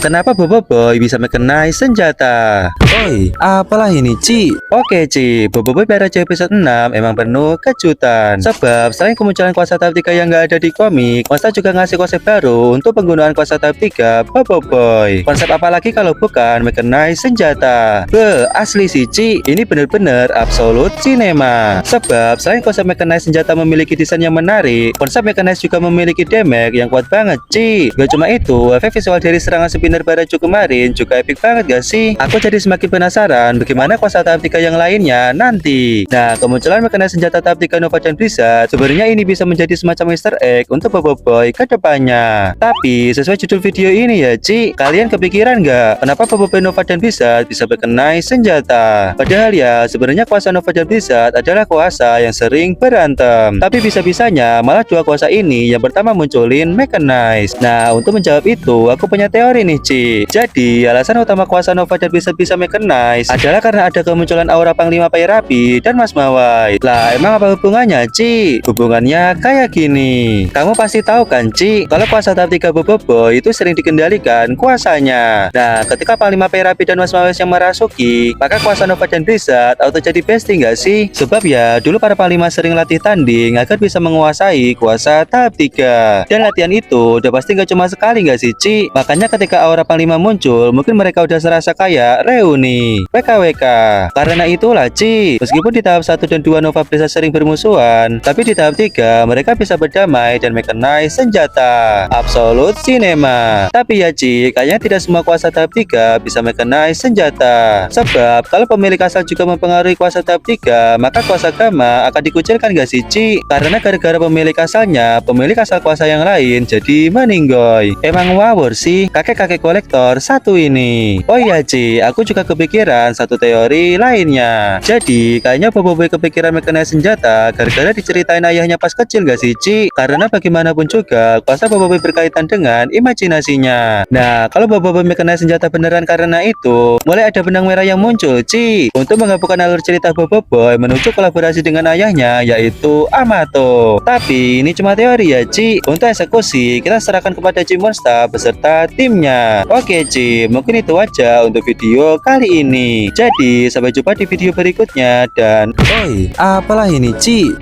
Kenapa Boboiboy bisa mengenai senjata? Oi, apalah ini, Ci? Oke, Ci. Boboiboy Baraja episode 6 emang penuh kejutan. Sebab selain kemunculan kuasa tahap 3 yang nggak ada di komik, Monster juga ngasih konsep baru untuk penggunaan kuasa tahap 3 Boboiboy. Konsep apa lagi kalau bukan mengenai senjata? Asli sih, Ci. Ini bener-bener absolute cinema. Sebab selain konsep mengenai senjata memiliki desain yang menarik, konsep mekanis juga memiliki damage yang kuat banget, Ci. Gak cuma itu, efek visual dari serangan spinner Barajo kemarin juga epic banget gak sih? Aku jadi semakin penasaran bagaimana kuasa tahap 3 yang lainnya nanti. Nah, kemunculan mekanis senjata tahap 3 Nova dan Blizzard, sebenarnya ini bisa menjadi semacam easter egg untuk Boboiboy ke depannya. Tapi, sesuai judul video ini ya, Ci, kalian kepikiran gak kenapa Boboiboy Nova dan Blizzard bisa berkenai senjata? Padahal ya, sebenarnya kuasa Nova dan Blizzard adalah kuasa yang sering berantem. Tapi bisa-bisanya malah dua kuasa ini yang pertama munculin mechanize. Nah, untuk menjawab itu, aku punya teori nih, Ci. Jadi, alasan utama kuasa Nova dan bisa mechanize adalah karena ada kemunculan aura Panglima Pairapi dan Mas Mawai. Lah, emang apa hubungannya, Ci? Hubungannya kayak gini. Kamu pasti tahu kan, Ci, kalau kuasa tahap 3 Boboiboy itu sering dikendalikan kuasanya. Nah, ketika Panglima Pairapi dan Mas Mawai yang merasuki, maka kuasa Nova dan Blizzard auto jadi bestie nggak sih? Sebab ya, dulu para Panglima sering latih tanding agar bisa menguasai kuasa tahap 3. Dan latihan itu udah pasti nggak cuma sekali nggak sih, Ci? Makanya ketika aura Panglima muncul, mungkin mereka udah serasa kayak reuni WKWK. Karena itulah, Ci, meskipun di tahap 1 dan 2 Nova Blizzard sering bermusuhan, tapi di tahap 3 mereka bisa berdamai dan mechanize senjata. Absolute cinema. Tapi ya, Ci, kayaknya tidak semua kuasa tahap 3 bisa mechanize senjata. Sebab kalau pemilik asal juga mempengaruhi kuasa tahap 3, maka kuasa Gamma akan dikucilkan gak sih, Ci? Karena gara-gara pemilik asalnya, pemilik asal kuasa yang lain jadi meninggoy. Emang ngawur sih kakek-kakek kolektor satu ini. Oh iya, Ci, aku juga kepikiran satu teori lainnya. Jadi kayaknya Boboiboy kepikiran mengenai senjata gara-gara diceritain ayahnya pas kecil gak sih, Ci? Karena bagaimanapun juga kuasa Boboiboy berkaitan dengan imajinasinya. Nah, kalau Boboiboy mengenai senjata beneran karena itu, mulai ada benang merah yang muncul, Ci, untuk menggabungkan alur cerita Boboiboy menuju kolaborasi dengan ayahnya, yaitu Amato. Tapi ini cuma teori ya, Ci. Untuk eksekusi kita serahkan kepada Ci Monster beserta timnya. Oke, Ci, mungkin itu aja untuk video kali ini. Jadi sampai jumpa di video berikutnya dan oi, apalah ini, Ci?